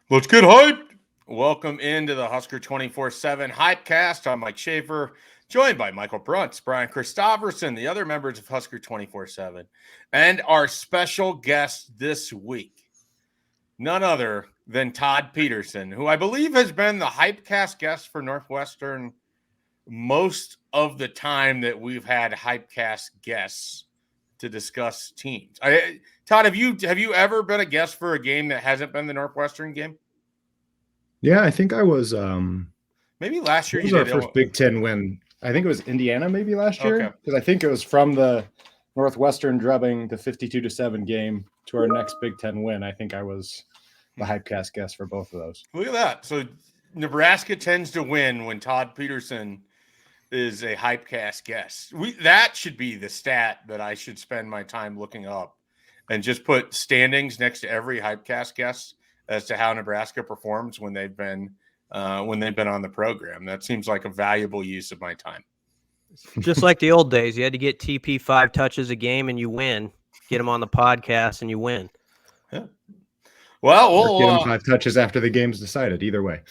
Let's get hyped. Welcome into the Husker 24/7 HypeCast. I'm Mike Schaefer, joined by Michael Bruntz, Brian Christopherson, the other members of Husker 24/7, and our special guest this week, none other than Todd Peterson, who I believe has been the HypeCast guest for Northwestern most of the time that we've had HypeCast guests to discuss teams. Todd, have you ever been a guest for a game that hasn't been the Northwestern game? Yeah, I think I was. Maybe last year was our first Big Ten win. I think it was Indiana, maybe last year, because I think it was from the Northwestern drubbing the 52-7 game to our next Big Ten win. I think I was the HypeCast guest for both of those. Look at that. So Nebraska tends to win when Todd Peterson is a HypeCast guest. That should be the stat that I should spend my time looking up, and just put standings next to every HypeCast guest as to how Nebraska performs when they've been on the program. That seems like a valuable use of my time. Just like the old days, you had to get TP 5 touches a game and you win. Get them on the podcast and you win. Yeah. Well, we'll get them 5 touches after the game's decided. Either way.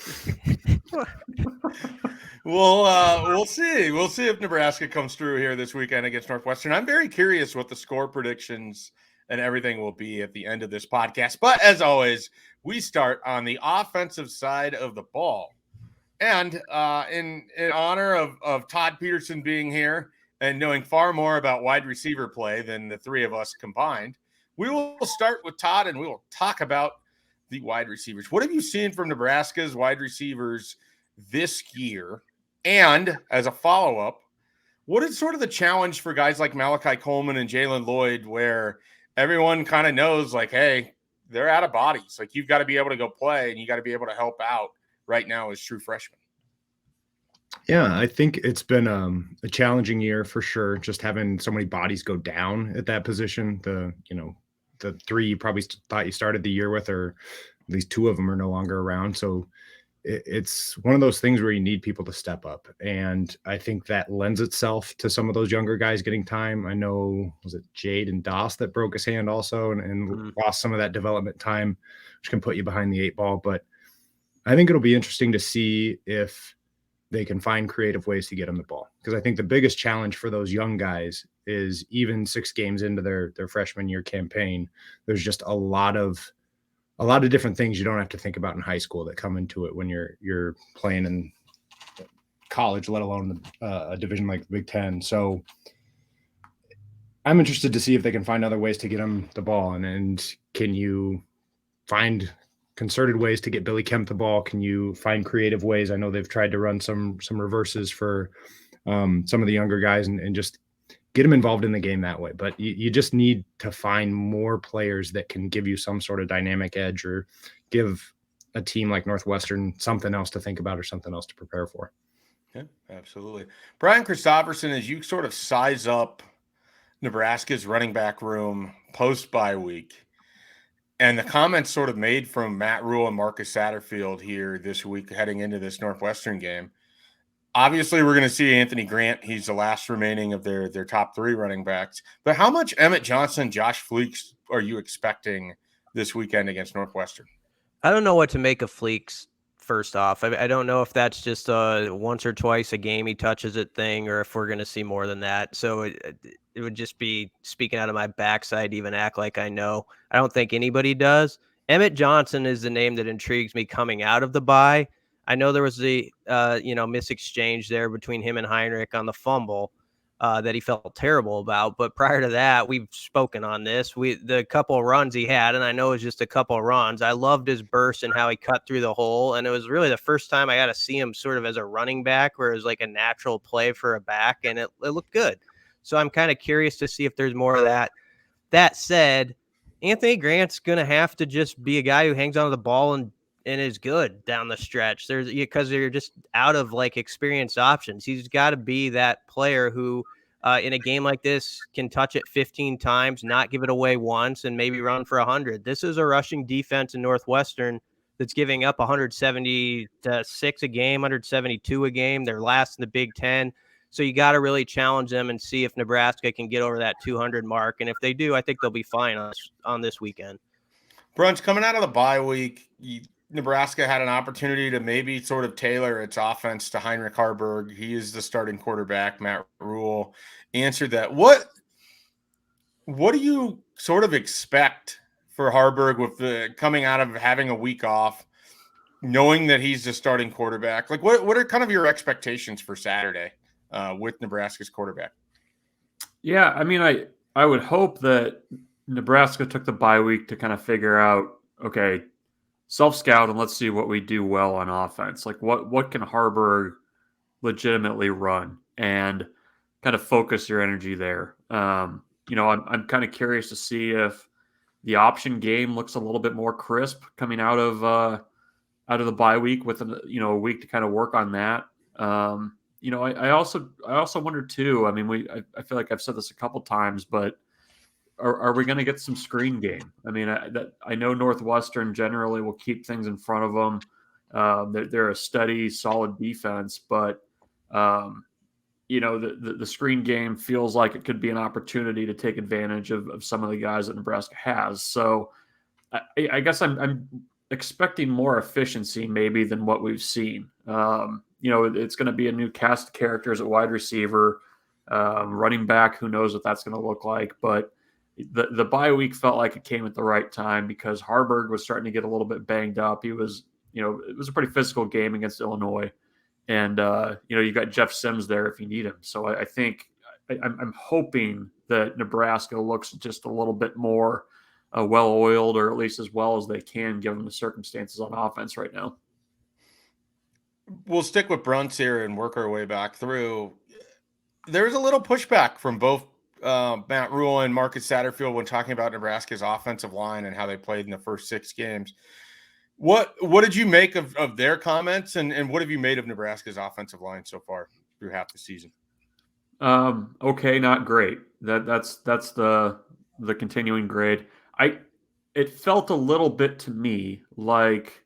We'll see. We'll see if Nebraska comes through here this weekend against Northwestern. I'm very curious what the score predictions and everything will be at the end of this podcast. But as always, we start on the offensive side of the ball. And in honor of Todd Peterson being here and knowing far more about wide receiver play than the three of us combined, we will start with Todd and we will talk about the wide receivers. What have you seen from Nebraska's wide receivers this year? And as a follow-up, what is sort of the challenge for guys like Malachi Coleman and Jalen Lloyd, where everyone kind of knows, like, hey, they're out of bodies. Like, you've got to be able to go play and you got to be able to help out right now as true freshmen. Yeah, I think it's been a challenging year for sure. Just having so many bodies go down at that position. The three you probably thought you started the year with, or at least 2 of them are no longer around. So it's one of those things where you need people to step up. And I think that lends itself to some of those younger guys getting time. I know, was it Jade and Doss that broke his hand also and lost some of that development time, which can put you behind the 8 ball. But I think it'll be interesting to see if they can find creative ways to get them the ball. Because I think the biggest challenge for those young guys is, even 6 games into their freshman year campaign, there's just a lot of different things you don't have to think about in high school that come into it when you're playing in college, let alone a division like the Big Ten. So I'm interested to see if they can find other ways to get them the ball. And can you find concerted ways to get Billy Kemp the ball? Can you find creative ways? I know they've tried to run some reverses for some of the younger guys and just get them involved in the game that way. But you just need to find more players that can give you some sort of dynamic edge, or give a team like Northwestern something else to think about or something else to prepare for. Yeah, absolutely. Brian Christopherson, as you sort of size up Nebraska's running back room post-bye week, and the comments sort of made from Matt Rule and Marcus Satterfield here this week heading into this Northwestern game, obviously, we're going to see Anthony Grant. He's the last remaining of their top 3 running backs. But how much Emmett Johnson, Josh Fleeks are you expecting this weekend against Northwestern? I don't know what to make of Fleeks, first off. I don't know if that's just a once or twice a game he touches it thing, or if we're going to see more than that. So it would just be speaking out of my backside to even act like I know. I don't think anybody does. Emmett Johnson is the name that intrigues me coming out of the bye. I know there was the misexchange there between him and Heinrich on the fumble that he felt terrible about. But prior to that, we've spoken on this. The couple of runs he had, and I know it was just a couple of runs, I loved his burst and how he cut through the hole. And it was really the first time I got to see him sort of as a running back, where it was like a natural play for a back, and it looked good. So I'm kind of curious to see if there's more of that. That said, Anthony Grant's going to have to just be a guy who hangs onto the ball and is good down the stretch. Because they're just out of like experienced options. He's got to be that player who in a game like this can touch it 15 times, not give it away once, and maybe run for 100. This is a rushing defense in Northwestern that's giving up 176 a game, 172 a game. They're last in the Big Ten. So you got to really challenge them and see if Nebraska can get over that 200 mark. And if they do, I think they'll be fine on this weekend. Bruntz, coming out of the bye week, Nebraska had an opportunity to maybe sort of tailor its offense to Heinrich Haarberg. He is the starting quarterback. Matt Rule answered that. What do you sort of expect for Haarberg with the coming out of having a week off, knowing that he's the starting quarterback? Like, what are kind of your expectations for Saturday with Nebraska's quarterback? Yeah, I mean, I would hope that Nebraska took the bye week to kind of figure out, okay, self-scout and let's see what we do well on offense. Like what can Haarberg legitimately run and kind of focus your energy there. I'm kind of curious to see if the option game looks a little bit more crisp coming out of the bye week with a week to kind of work on that. I also wonder too. I mean, I feel like I've said this a couple times, but are we going to get some screen game? I mean, I know Northwestern generally will keep things in front of them. They're a steady, solid defense, but the screen game feels like it could be an opportunity to take advantage of some of the guys that Nebraska has. So I guess I'm expecting more efficiency maybe than what we've seen. It's going to be a new cast of characters at wide receiver, running back. Who knows what that's going to look like, but the bye week felt like it came at the right time because Haarberg was starting to get a little bit banged up. He was, it was a pretty physical game against Illinois. And, you got Jeff Sims there if you need him. So I think I'm hoping that Nebraska looks just a little bit more well-oiled, or at least as well as they can given the circumstances on offense right now. We'll stick with Bruntz here and work our way back through. There's a little pushback from both Matt Rule and Marcus Satterfield when talking about Nebraska's offensive line and how they played in the first 6 games. What did you make of their comments, and what have you made of Nebraska's offensive line so far through half the season? Okay, not great. That's the continuing grade. It felt a little bit to me like,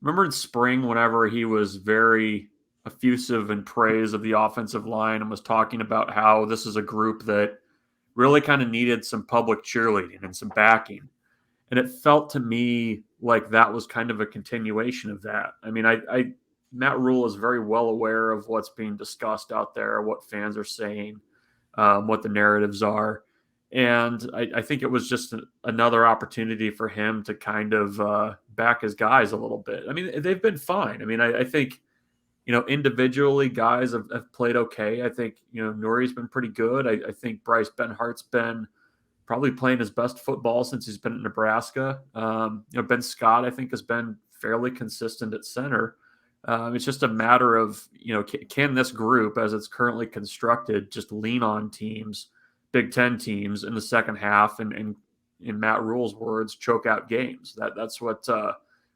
remember in spring whenever he was very effusive in praise of the offensive line and was talking about how this is a group that really kind of needed some public cheerleading and some backing. And it felt to me like that was kind of a continuation of that. I mean, Matt Rule is very well aware of what's being discussed out there, what fans are saying, what the narratives are. And I think it was just another opportunity for him to kind of back his guys a little bit. I mean, they've been fine. I mean, I think, individually guys have played okay. I think, Nuri's been pretty good. I think Bryce Benhart's been probably playing his best football since he's been at Nebraska. Ben Scott, I think, has been fairly consistent at center. It's just a matter of, can this group, as it's currently constructed, just lean on teams, Big Ten teams in the second half, and in Matt Rule's words, choke out games. That's what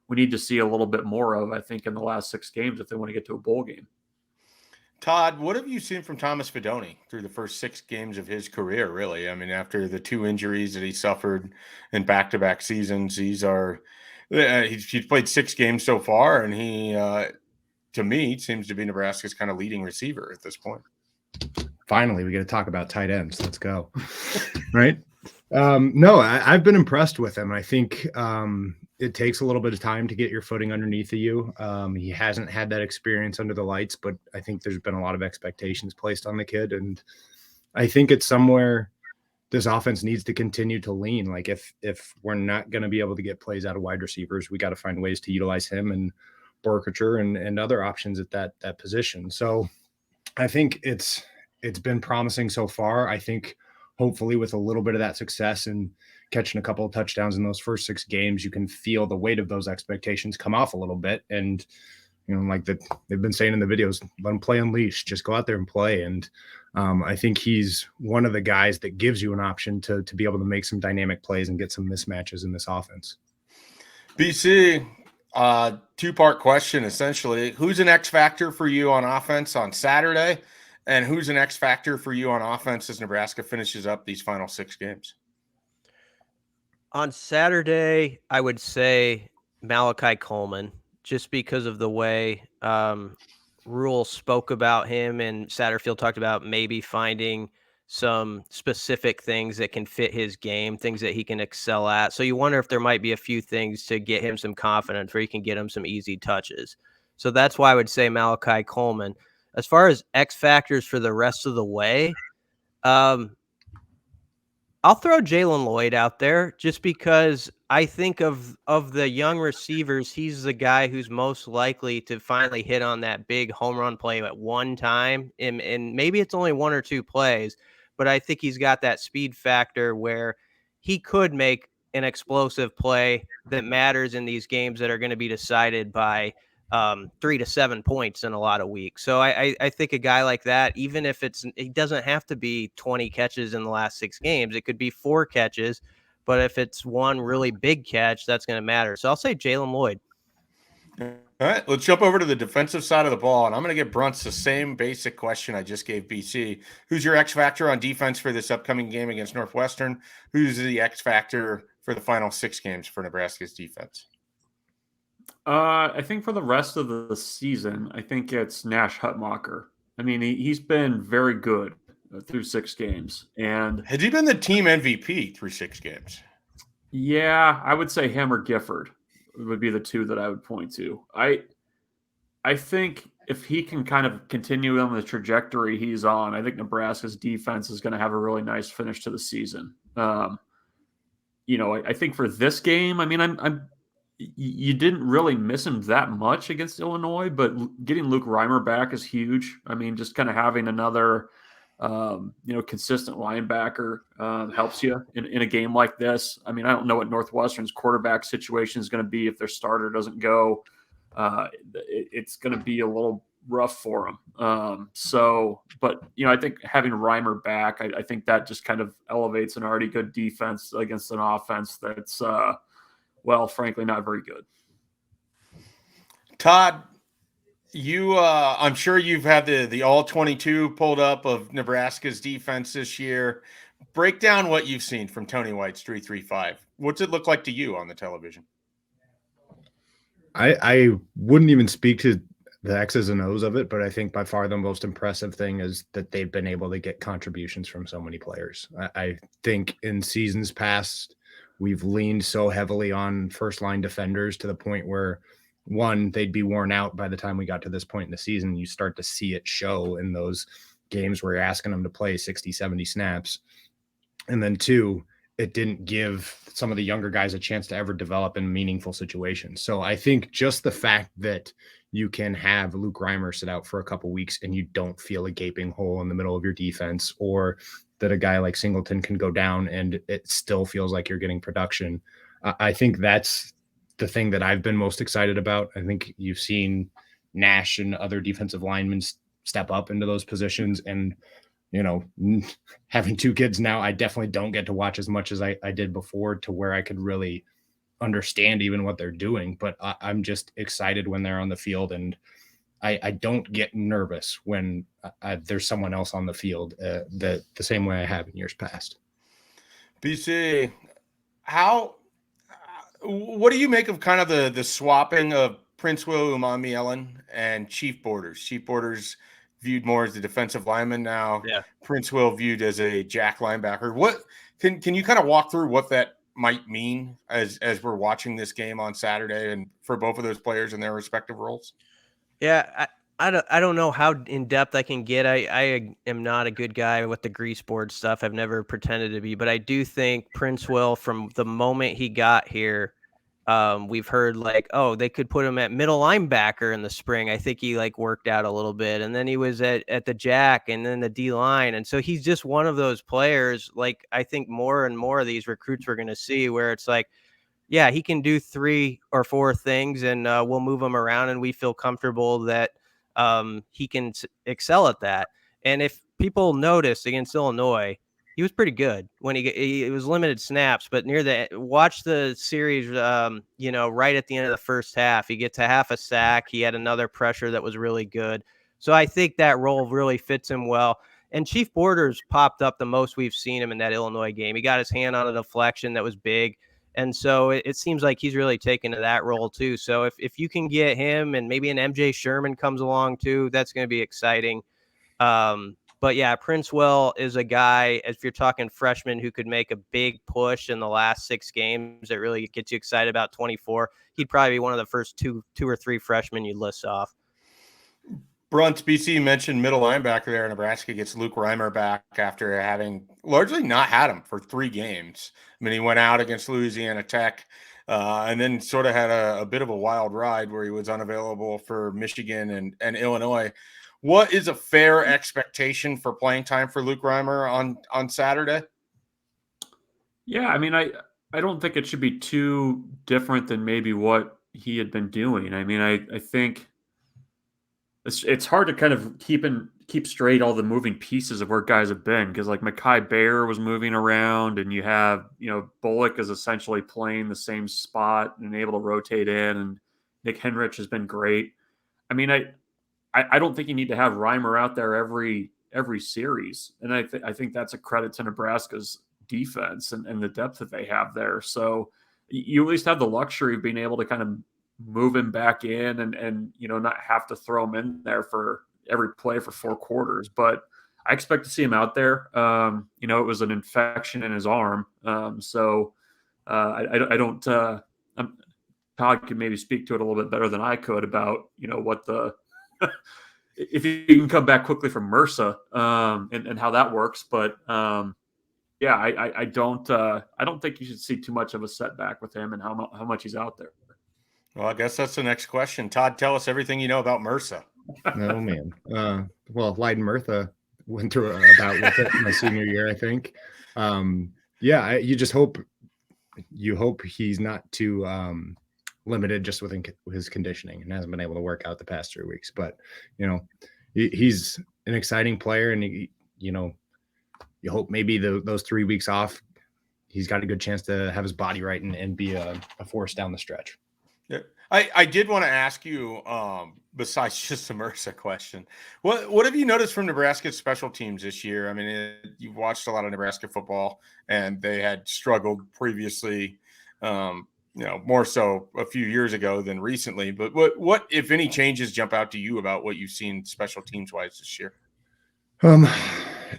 we need to see a little bit more of, I think, in the last 6 games if they want to get to a bowl game. Todd, what have you seen from Thomas Fidone through the first 6 games of his career, really? I mean, after the 2 injuries that he suffered in back-to-back seasons, he's played 6 games so far, and he, to me, seems to be Nebraska's kind of leading receiver at this point. Finally, we get to talk about tight ends. Let's go. Right? No, I've been impressed with him. I think it takes a little bit of time to get your footing underneath of you. He hasn't had that experience under the lights, but I think there's been a lot of expectations placed on the kid. And I think it's somewhere this offense needs to continue to lean. Like if we're not going to be able to get plays out of wide receivers, we got to find ways to utilize him and Borkacher and other options at that position. So I think it's been promising so far. I think hopefully with a little bit of that success and catching a couple of touchdowns in those first 6 games, you can feel the weight of those expectations come off a little bit. And, like they've been saying in the videos, let him play unleashed, just go out there and play. And I think he's one of the guys that gives you an option to be able to make some dynamic plays and get some mismatches in this offense. BC, 2-part question, essentially. Who's an X factor for you on offense on Saturday? And who's an X factor for you on offense as Nebraska finishes up these final 6 games? On Saturday, I would say Malachi Coleman, just because of the way Rule spoke about him and Satterfield talked about maybe finding some specific things that can fit his game, things that he can excel at. So you wonder if there might be a few things to get him some confidence where he can get him some easy touches. So that's why I would say Malachi Coleman. As far as X factors for the rest of the way, I'll throw Jalen Lloyd out there just because I think of the young receivers, he's the guy who's most likely to finally hit on that big home run play at one time. And maybe it's only one or two plays, but I think he's got that speed factor where he could make an explosive play that matters in these games that are going to be decided by 3 to 7 points in a lot of weeks. So I think a guy like that, even if he doesn't have to be 20 catches in the last 6 games, it could be 4 catches, but if it's one really big catch, that's going to matter. So I'll say Jalen Lloyd. All right, let's jump over to the defensive side of the ball, and I'm going to give Bruntz the same basic question I just gave BC. Who's your X factor on defense for this upcoming game against Northwestern? Who's the X factor for the final 6 games for Nebraska's defense? I think for the rest of the season, I think it's Nash Hutmacher. I mean, he's been very good through 6 games. And has he been the team MVP through 6 games? Yeah, I would say him or Gifford would be the 2 that I would point to. I think if he can kind of continue on the trajectory he's on, I think Nebraska's defense is going to have a really nice finish to the season. I think for this game, I mean, you didn't really miss him that much against Illinois, but getting Luke Reimer back is huge. I mean, just kind of having another, consistent linebacker helps you in a game like this. I mean, I don't know what Northwestern's quarterback situation is going to be if their starter doesn't go. It's going to be a little rough for them. But I think having Reimer back, I think that just kind of elevates an already good defense against an offense that's, frankly, not very good. Todd, you, I'm sure you've had the all 22 pulled up of Nebraska's defense this year. Break down what you've seen from Tony White's 3-3-5. What's it look like to you on the television? I wouldn't even speak to the X's and O's of it, but I think by far the most impressive thing is that they've been able to get contributions from so many players. I think in seasons past, we've leaned so heavily on first-line defenders to the point where, one, they'd be worn out by the time we got to this point in the season. You start to see it show in those games where you're asking them to play 60, 70 snaps. And then, 2, it didn't give some of the younger guys a chance to ever develop in meaningful situations. So I think just the fact that you can have Luke Reimer sit out for a couple weeks and you don't feel a gaping hole in the middle of your defense, or that a guy like Singleton can go down and it still feels like you're getting production. I think that's the thing that I've been most excited about. I think you've seen Nash and other defensive linemen step up into those positions. And, having 2 kids now, I definitely don't get to watch as much as I did before to where I could really understand even what they're doing. But I'm just excited when they're on the field, and I don't get nervous when there's someone else on the field the same way I have in years past. BC, what do you make of kind of the swapping of Prince Will Umami-Ellen and Chief Borders? Chief Borders viewed more as the defensive lineman now. Yeah. Prince Will viewed as a jack linebacker. What can you kind of walk through what that might mean as we're watching this game on Saturday, and for both of those players in their respective roles? Yeah, I don't know how in depth I can get. I am not a good guy with the grease board stuff. I've never pretended to be, but I do think Prince Will, from the moment he got here, we've heard they could put him at middle linebacker in the spring. I think he worked out a little bit, and then he was at the jack and then the D line. And so he's just one of those players. I think more and more of these recruits we're going to see where it's yeah, he can do 3 or 4 things, and we'll move him around, and we feel comfortable that he can excel at that. And if people noticed against Illinois, he was pretty good when he was limited snaps, but watch the series, right at the end of the first half, he gets a half a sack. He had another pressure that was really good. So I think that role really fits him well. And Chief Borders popped up the most we've seen him in that Illinois game. He got his hand on a deflection that was big. And so it seems like he's really taken to that role too. So if you can get him, and maybe an MJ Sherman comes along too, that's going to be exciting. But yeah, Princewell is a guy, if you're talking freshman, who could make a big push in the last 6 games that really gets you excited about 24. He'd probably be one of the first two or three freshmen you list off. Bruntz, BC mentioned middle linebacker there. Nebraska gets Luke Reimer back after having largely not had him for 3 games. I mean, he went out against Louisiana Tech and then sort of had a bit of a wild ride where he was unavailable for Michigan and Illinois. What is a fair expectation for playing time for Luke Reimer on Saturday? Yeah, I mean, I don't think it should be too different than maybe what he had been doing. I mean, I think it's hard to kind of keep straight all the moving pieces of where guys have been, because like Mekhi Bear was moving around, and you have, Bullock is essentially playing the same spot and able to rotate in, and Nick Henrich has been great. I mean, I don't think you need to have Reimer out there every series, and I think that's a credit to Nebraska's defense and the depth that they have there. So you at least have the luxury of being able to kind of move him back in and not have to throw him in there for every play for 4 quarters. But I expect to see him out there. It was an infection in his arm, so I don't. Todd could maybe speak to it a little bit better than I could about what the if you can come back quickly from MRSA and how that works. But yeah, I don't think you should see too much of a setback with him and how much he's out there. Well, I guess that's the next question. Todd, tell us everything you know about MRSA. Oh, man. Well, Leiden Murtha went through a bout with it my senior year, I think. You just hope he's not too limited just within his conditioning and hasn't been able to work out the past 3 weeks. But, he's an exciting player, and, you hope maybe those 3 weeks off, he's got a good chance to have his body right and be a force down the stretch. Yeah. I did want to ask you, besides just the MRSA question, what have you noticed from Nebraska's special teams this year? I mean, you've watched a lot of Nebraska football, and they had struggled previously, more so a few years ago than recently. But what if any, changes jump out to you about what you've seen special teams wise this year?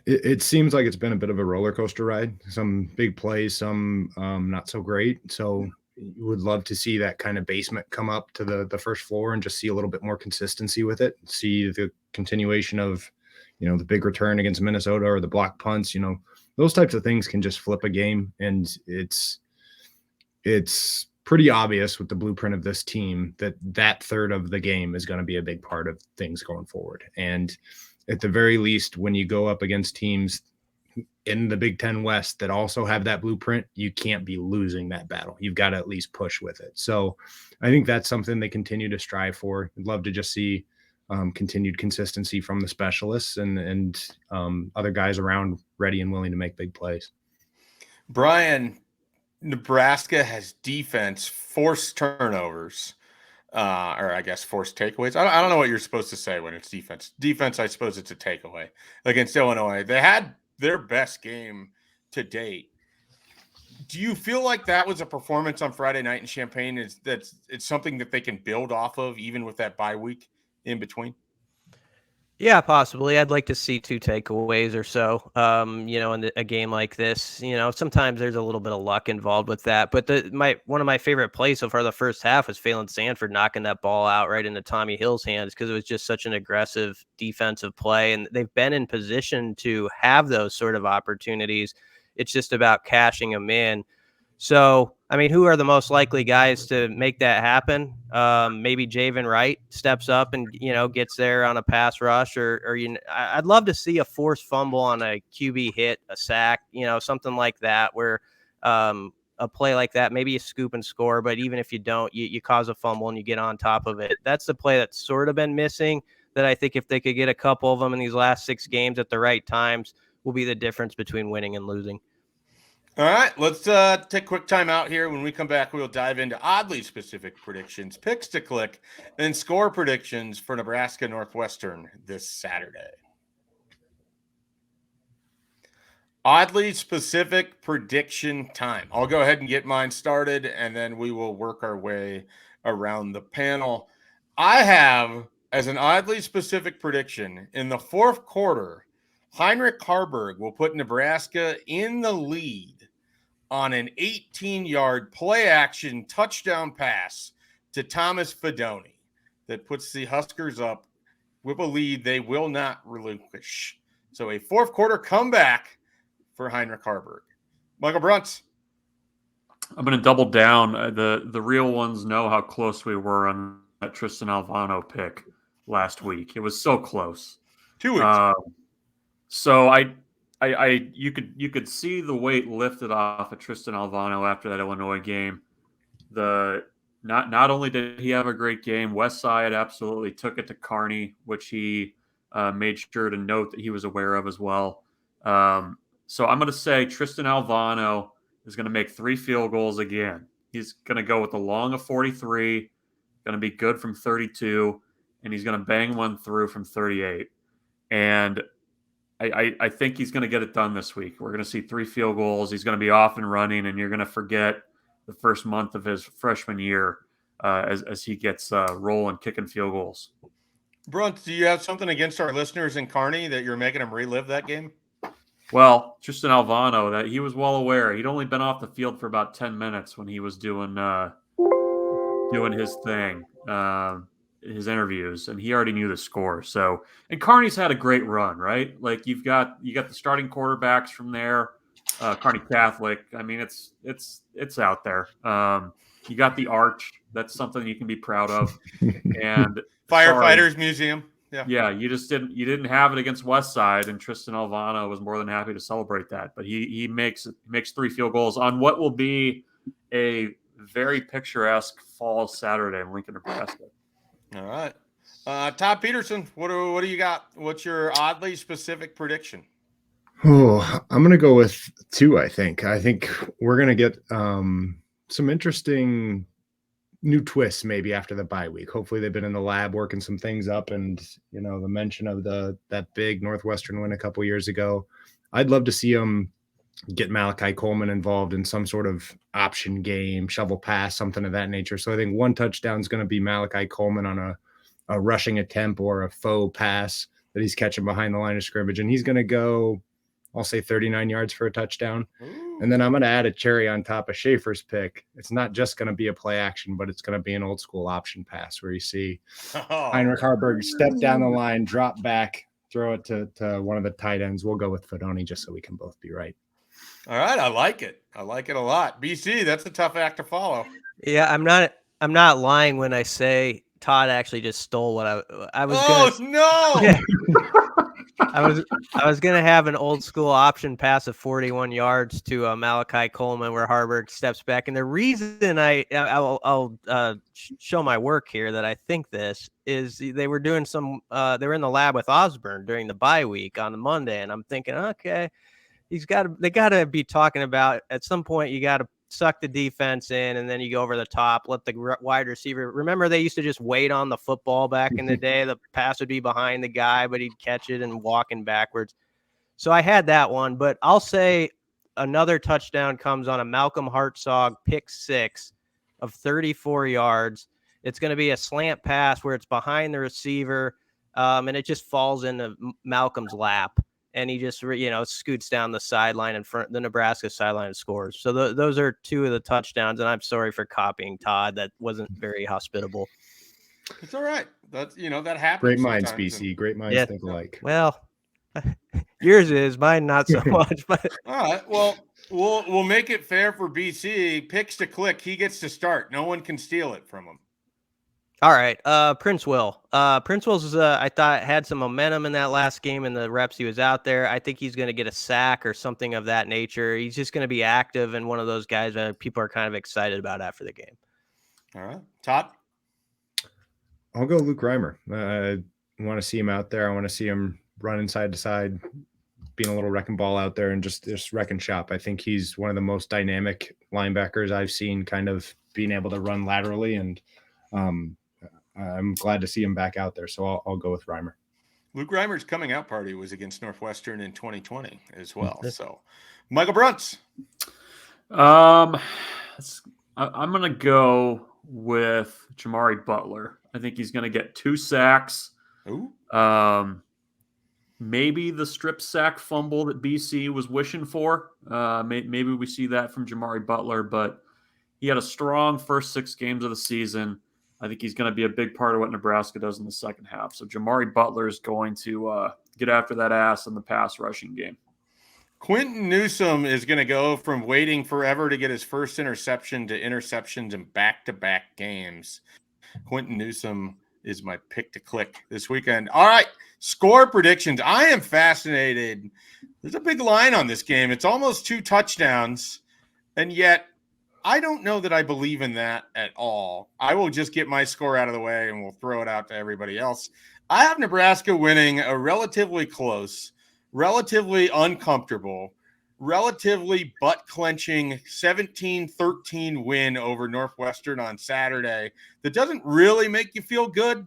It seems like it's been a bit of a roller coaster ride. Some big plays, some not so great. So you would love to see that kind of basement come up to the first floor and just see a little bit more consistency with it. See the continuation of, the big return against Minnesota or the block punts. Those types of things can just flip a game, and it's pretty obvious with the blueprint of this team that third of the game is going to be a big part of things going forward. And at the very least, when you go up against teams in the Big Ten West that also have that blueprint, you can't be losing that battle. You've got to at least push with it. So I think that's something they continue to strive for. I'd love to just see continued consistency from the specialists and other guys around ready and willing to make big plays. Brian, Nebraska has defense forced turnovers, or I guess forced takeaways. I don't know what you're supposed to say when it's defense. Defense, I suppose it's a takeaway. Against Illinois, they had their best game to date. Do you feel like that was a performance on Friday night in Champaign? It's something that they can build off of even with that bye week in between? Yeah, possibly. I'd like to see 2 takeaways or so. In a game like this, sometimes there's a little bit of luck involved with that. But one of my favorite plays so far the first half was Phelan Sanford knocking that ball out right into Tommy Hill's hands, because it was just such an aggressive defensive play, and they've been in position to have those sort of opportunities. It's just about cashing them in. So, I mean, who are the most likely guys to make that happen? Maybe Javen Wright steps up and, gets there on a pass rush, or I'd love to see a forced fumble on a QB hit, a sack, something like that, where a play like that, maybe you scoop and score, but even if you don't, you cause a fumble and you get on top of it. That's the play that's sort of been missing, that I think if they could get a couple of them in these last 6 games at the right times, will be the difference between winning and losing. All right, let's take a quick time out here. When we come back, we'll dive into oddly specific predictions, picks to click, and score predictions for Nebraska Northwestern this Saturday. Oddly specific prediction time. I'll go ahead and get mine started, and then we will work our way around the panel. I have, as an oddly specific prediction, in the fourth quarter, Heinrich Harburg will put Nebraska in the lead on an 18-yard play-action touchdown pass to Thomas Fedoni that puts the Huskers up with a lead they will not relinquish. So a fourth quarter comeback for Heinrich Harburg. Michael Bruntz. I'm going to double down. The real ones know how close we were on that Tristan Alvano pick last week. It was so close. 2 weeks. So you could see the weight lifted off of Tristan Alvano after that Illinois game. Not only did he have a great game, Westside absolutely took it to Kearney, which he made sure to note that he was aware of as well. So I'm going to say Tristan Alvano is going to make 3 field goals again. He's going to go with the long of 43, going to be good from 32, and he's going to bang one through from 38. And I think he's going to get it done this week. We're going to see 3 field goals. He's going to be off and running, and you're going to forget the first month of his freshman year as he gets rolling, kicking field goals. Brunt, do you have something against our listeners in Kearney that you're making them relive that game? Well, Tristan Alvano, that he was well aware. He'd only been off the field for about 10 minutes when he was doing his thing, his interviews, and he already knew the score. So, and Kearney's had a great run, right? Like you got the starting quarterbacks from there, Kearney Catholic. I mean, it's out there. You got the Arch. That's something you can be proud of. And Firefighters Museum. Yeah, you didn't have it against Westside, and Tristan Alvano was more than happy to celebrate that. But he makes 3 field goals on what will be a very picturesque fall Saturday in Lincoln, Nebraska. All right, Todd Peterson, what do you got? What's your oddly specific prediction? Oh, I'm gonna go with 2. I think we're gonna get some interesting new twists maybe after the bye week. Hopefully they've been in the lab working some things up, and the mention of that big Northwestern win a couple years ago. I'd love to see them get Malachi Coleman involved in some sort of option game, shovel pass, something of that nature. So I think 1 touchdown is going to be Malachi Coleman on a rushing attempt or a faux pass that he's catching behind the line of scrimmage, and he's going to go, I'll say 39 yards for a touchdown. Ooh. And then I'm going to add a cherry on top of Schaefer's pick. It's not just going to be a play action, but it's going to be an old school option pass where you see Heinrich Harburg step down the line, drop back, throw it to one of the tight ends. We'll go with Fedoni just so we can both be right. All right. I like it. I like it a lot. BC, that's a tough act to follow. Yeah, I'm not lying when I say Todd actually just stole what I was. No! Yeah. I was gonna have an old school option pass of 41 yards to Malachi Coleman where Harburg steps back, and the reason I'll show my work here that I think this is they were doing they were in the lab with Osborne during the bye week on the Monday, and I'm thinking, okay, they gotta be talking about at some point you gotta suck the defense in, and then you go over the top, let the wide receiver. Remember, they used to just wait on the football back in the day. The pass would be behind the guy, but he'd catch it and walking backwards. So I had that one, but I'll say another touchdown comes on a Malcolm Hartzog pick 6 of 34 yards. It's going to be a slant pass where it's behind the receiver, and it just falls into Malcolm's lap. And he just, scoots down the sideline in front, the Nebraska sideline, and scores. So those are 2 of the touchdowns. And I'm sorry for copying Todd. That wasn't very hospitable. It's all right. That's that happens. Great minds, BC. Great minds think alike. Well, yours is, mine not so much. But all right. Well, we'll make it fair for BC. Picks to click. He gets to start. No one can steal it from him. All right. Prince Will. Prince Will's, I thought, had some momentum in that last game in the reps he was out there. I think he's going to get a sack or something of that nature. He's just going to be active and one of those guys that people are kind of excited about after the game. All right. Todd? I'll go Luke Reimer. I want to see him out there. I want to see him running side to side, being a little wrecking ball out there and just wrecking shop. I think he's one of the most dynamic linebackers I've seen, kind of being able to run laterally, and I'm glad to see him back out there, so I'll go with Reimer. Luke Reimer's coming out party was against Northwestern in 2020 as well. So, Michael Bruntz. I'm going to go with Jamari Butler. I think he's going to get 2 sacks. Ooh. maybe the strip sack fumble that BC was wishing for. Maybe we see that from Jamari Butler, but he had a strong first 6 games of the season. I think he's going to be a big part of what Nebraska does in the second half. So Jamari Butler is going to get after that ass in the pass rushing game. Quentin Newsome is going to go from waiting forever to get his first interception to interceptions in back-to-back games. Quentin Newsome is my pick to click this weekend. All right, score predictions. I am fascinated. There's a big line on this game. It's almost 2 touchdowns, and yet I don't know that I believe in that at all. I will just get my score out of the way, and we'll throw it out to everybody else. I have Nebraska winning a relatively close, relatively uncomfortable, relatively butt-clenching 17-13 win over Northwestern on Saturday that doesn't really make you feel good,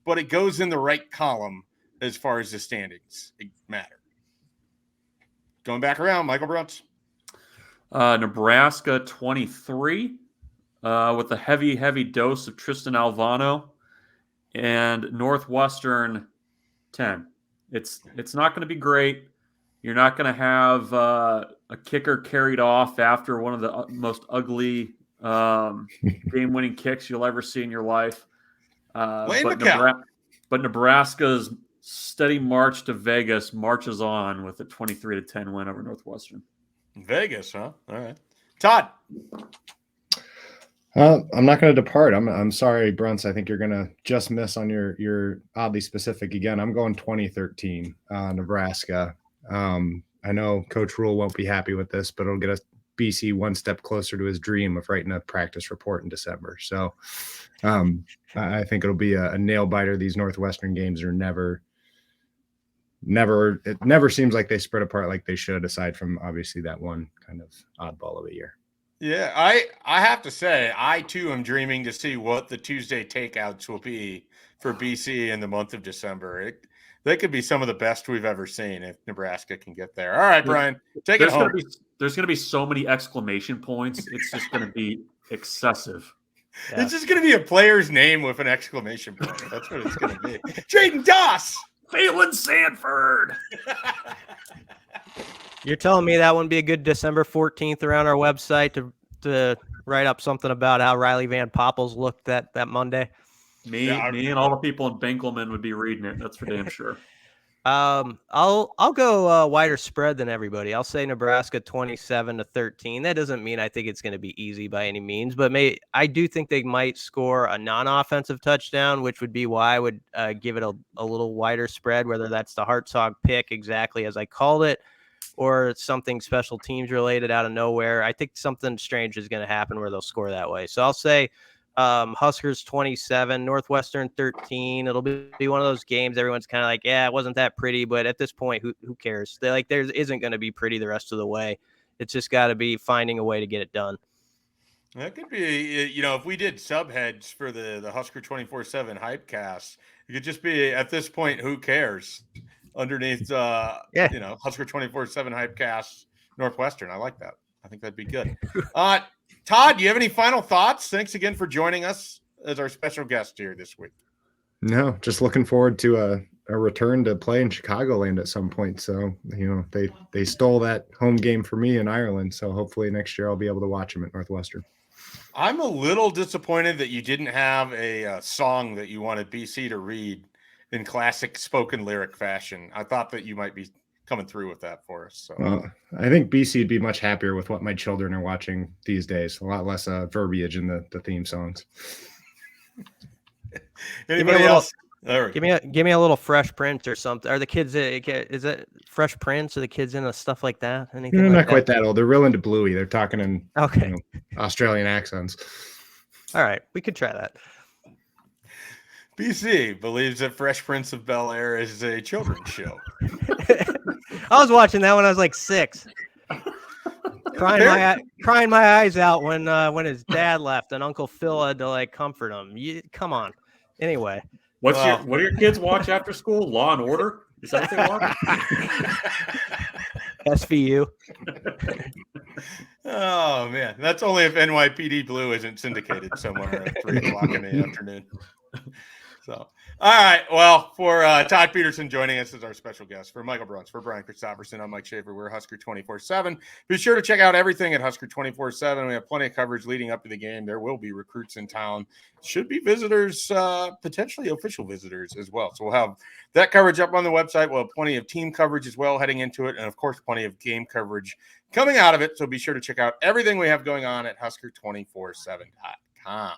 but it goes in the right column as far as the standings matter. Going back around, Michael Bruntz. Nebraska 23 with a heavy dose of Tristan Alvano, and Northwestern 10. It's not going to be great. You're not going to have a kicker carried off after one of the most ugly game-winning kicks you'll ever see in your life. But Nebraska's steady march to Vegas marches on with a 23-10 win over Northwestern. Vegas, huh? All right. Todd. I'm not going to depart. I'm sorry, Bruntz. I think you're going to just miss on your oddly specific again. I'm going 2013 Nebraska. I know Coach Rule won't be happy with this, but it'll get us BC one step closer to his dream of writing a practice report in December. So I think it'll be a nail biter. These Northwestern games are it never seems like they spread apart like they should, aside from obviously that one kind of oddball of a year. Yeah, I have to say, I too am dreaming to see what the Tuesday takeouts will be for BC in the month of December. They could be some of the best we've ever seen if Nebraska can get there. All right, Brian, take it home. There's going to be so many exclamation points. It's just going to be excessive. Yeah. It's just going to be a player's name with an exclamation point. That's what it's going to be. Jaden Doss. Phelan Sanford. You're telling me that wouldn't be a good December 14th around our website to write up something about how Riley Van Poppels looked that Monday? Me and all the people in Benkelman would be reading it. That's for damn sure. I'll go wider spread than everybody. I'll say Nebraska 27-13. That doesn't mean I think it's going to be easy by any means, but I do think they might score a non-offensive touchdown, which would be why I would give it a little wider spread, whether that's the Hartzog pick exactly as I called it, or it's something special teams related out of nowhere. I think something strange is going to happen where they'll score that way. So I'll say Huskers 27, Northwestern 13. It'll be one of those games everyone's kind of like, yeah, it wasn't that pretty, but at this point, who cares? There isn't going to be pretty the rest of the way. It's just got to be finding a way to get it done. That could be, if we did subheads for the Husker 24/7 HypeCast, it could just be at this point, who cares? Underneath, Husker 24/7 HypeCast Northwestern. I like that. I think that'd be good. Todd, do you have any final thoughts? Thanks again for joining us as our special guest here this week. No, just looking forward to a return to play in Chicagoland at some point. So, they stole that home game for me in Ireland. So hopefully next year I'll be able to watch them at Northwestern. I'm a little disappointed that you didn't have a song that you wanted BC to read in classic spoken lyric fashion. I thought that you might be coming through with that for us. So I think BC would be much happier with what my children are watching these days. A lot less verbiage in the theme songs. Anybody else? Give me a little Fresh Prince or something. Are the kids? Is it Fresh Prince? Are the kids into stuff like that? Anything not quite that old. They're real into Bluey. They're talking in Australian accents. All right, we could try that. BC believes that Fresh Prince of Bel-Air is a children's show. I was watching that when I was like 6, crying my eyes out when his dad left and Uncle Phil had to comfort him. Come on. Anyway, what do your kids watch after school? Law and Order? Is that what they watch? SVU. Oh man, that's only if NYPD Blue isn't syndicated somewhere at 3:00 in the afternoon. So, all right. Well, for Todd Peterson joining us as our special guest, for Michael Bruntz, for Brian Christopherson, I'm Mike Schaefer. We're Husker 24/7. Be sure to check out everything at Husker 24/7. We have plenty of coverage leading up to the game. There will be recruits in town. Should be visitors, potentially official visitors as well. So we'll have that coverage up on the website. We'll have plenty of team coverage as well heading into it. And, of course, plenty of game coverage coming out of it. So be sure to check out everything we have going on at Husker247.com.